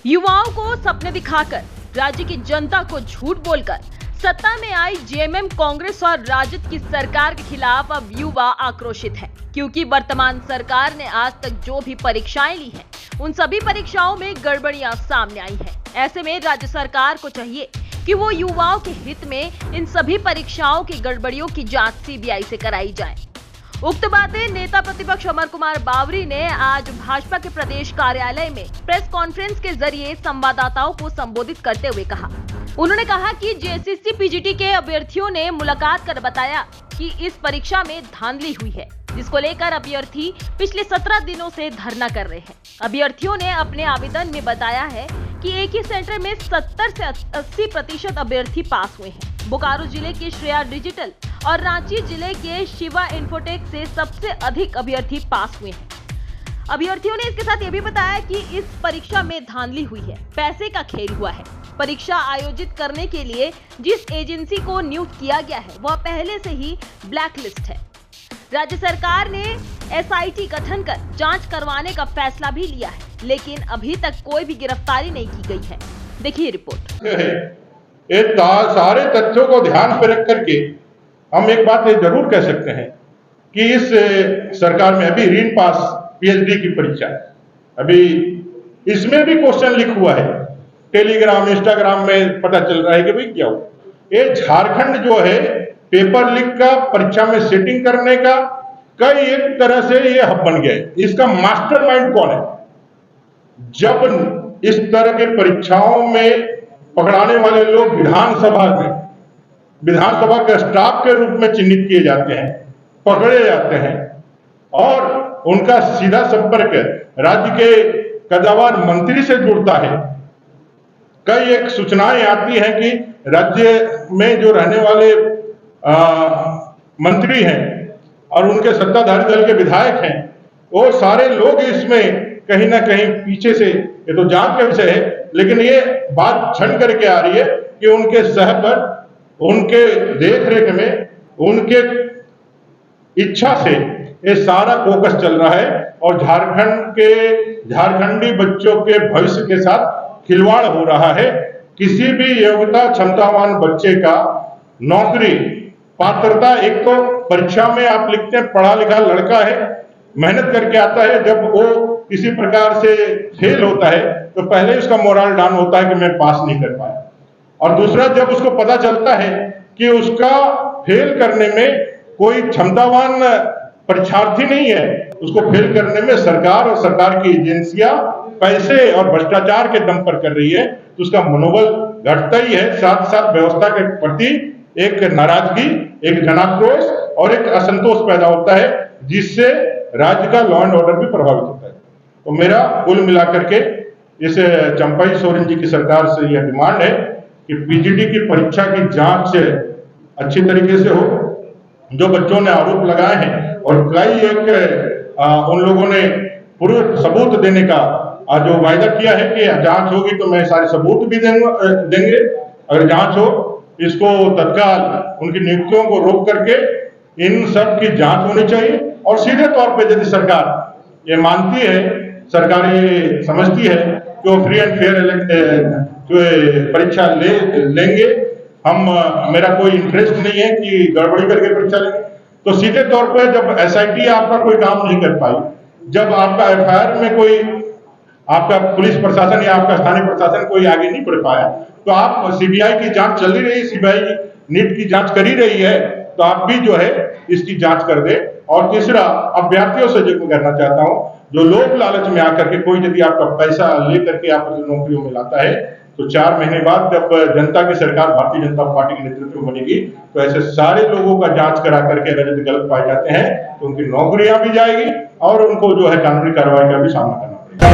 युवाओं को सपने दिखाकर, राज्य की जनता को झूठ बोलकर सत्ता में आई जेएमएम कांग्रेस और राजद की सरकार के खिलाफ अब युवा आक्रोशित है, क्योंकि वर्तमान सरकार ने आज तक जो भी परीक्षाएं ली हैं, उन सभी परीक्षाओं में गड़बड़ियां सामने आई हैं। ऐसे में राज्य सरकार को चाहिए कि वो युवाओं के हित में इन सभी परीक्षाओं की गड़बड़ियों की जांच सीबीआई से कराई जाए। उक्त बातें नेता प्रतिपक्ष अमर कुमार बावरी ने आज भाजपा के प्रदेश कार्यालय में प्रेस कॉन्फ्रेंस के जरिए संवाददाताओं को संबोधित करते हुए कहा। उन्होंने कहा कि जेएसएससी पीजीटी के अभ्यर्थियों ने मुलाकात कर बताया कि इस परीक्षा में धांधली हुई है, जिसको लेकर अभ्यर्थी पिछले 17 दिनों से धरना कर रहे हैं। अभ्यर्थियों ने अपने आवेदन में बताया है कि एक ही सेंटर में 70 से 80% अभ्यर्थी पास हुए हैं। बोकारो जिले के श्रेया डिजिटल और रांची जिले के शिवा इन्फोटेक से सबसे अधिक अभ्यर्थी पास हुए हैं। अभ्यर्थियों ने इसके साथ ये भी बताया कि इस परीक्षा में धांधली हुई है, पैसे का खेल हुआ है। परीक्षा आयोजित करने के लिए जिस एजेंसी को नियुक्त किया गया है वह पहले से ही ब्लैक लिस्ट है। राज्य सरकार ने एसआईटी गठन कर जांच करवाने का फैसला भी लिया है, लेकिन अभी तक कोई भी गिरफ्तारी नहीं की गई है। देखिए रिपोर्ट। ये सारे तथ्यों को ध्यान पर रख करके हम एक बात ये जरूर कह सकते हैं कि इस सरकार में अभी रीन पास पीएचडी की परीक्षा, अभी इसमें भी क्वेश्चन लीक हुआ है। टेलीग्राम इंस्टाग्राम में पता चल रहा है कि भाई क्या हुआ। ये झारखंड जो है पेपर लीक का, परीक्षा में सेटिंग करने का कई एक तरह से ये हब बन गया है। इसका मास्टरमाइंड कौन है? जब इस तरह के परीक्षाओं में पकड़ाने वाले लोग विधानसभा के स्टाफ के रूप में चिन्हित किए जाते हैं, पकड़े जाते हैं और उनका सीधा संपर्क राज्य के कदावर मंत्री से जुड़ता है। कई एक सूचनाएं आती हैं कि राज्य में जो रहने वाले मंत्री हैं और उनके सत्ताधारी दल के विधायक हैं, वो सारे लोग इसमें कहीं ना कहीं पीछे से, ये तो जांच का विषय है, लेकिन ये बात छन करके आ रही है कि उनके सह पर, उनके देखरेख में, उनके इच्छा से ये सारा फोकस चल रहा है और झारखंडी बच्चों के भविष्य के साथ खिलवाड़ हो रहा है। किसी भी योग्यता क्षमतावान बच्चे का नौकरी पात्रता, एक तो परीक्षा में आप लिखते हैं पढ़ा लिखा लड़का है, मेहनत करके आता है, जब वो किसी प्रकार से फेल होता है तो पहले उसका मोरल डाउन होता है कि मैं पास नहीं कर पाया। और दूसरा, जब उसको पता चलता है कि उसका फेल करने में कोई क्षमतावान परीक्षार्थी नहीं है, उसको फेल करने में सरकार और सरकार की एजेंसियां पैसे और भ्रष्टाचार के दम पर कर रही है, तो उसका मनोबल घटता ही है। साथ साथ व्यवस्था के प्रति एक नाराजगी, एक जनाक्रोश और एक असंतोष पैदा होता है, जिससे राज्य का लॉ एंड ऑर्डर भी प्रभावित होता है। तो मेरा कुल मिलाकर के इस चंपाई सोरेन जी की सरकार से यह डिमांड है कि पीजीटी की परीक्षा की जांच अच्छी तरीके से हो। जो बच्चों ने आरोप लगाए हैं और कई एक उन लोगों ने पूर्व सबूत देने का जो वायदा किया है कि जांच होगी तो मैं सारे सबूत भी देंगे, अगर जांच हो, इसको तत्काल उनकी नियुक्तियों को रोक करके इन सब की जांच होनी चाहिए। और सीधे तौर पे यदि सरकार ये मानती है, सरकार ये समझती है कि वो फ्री एंड फेयर जो परीक्षा लेंगे, मेरा कोई इंटरेस्ट नहीं है कि गड़बड़ी करके परीक्षा लेंगे, तो सीधे तौर पे जब एसआईटी आपका कोई काम नहीं कर पाई, जब आपका एफआईआर में कोई आपका पुलिस प्रशासन या आपका स्थानीय प्रशासन कोई आगे नहीं बढ़ पाया, तो आप सीबीआई की जांच चल ही रही है, सीबीआई नीट की जांच कर ही रही है, तो आप भी जो है इसकी जांच कर दे। और तीसरा, अभ्यर्थियों से जो करना चाहता हूं, जो लोग लालच में आकर के कोई यदि आपका पैसा लेकर के आप नौकरियों में लाता है, तो 4 महीने बाद जब जनता की सरकार भारतीय जनता पार्टी के नेतृत्व में बनेगी, तो ऐसे सारे लोगों का जांच करा करके अगर यदि गलत पाए जाते हैं तो उनकी नौकरियां भी जाएगी और उनको जो है कानूनी कार्रवाई का भी सामना करना पड़ेगा।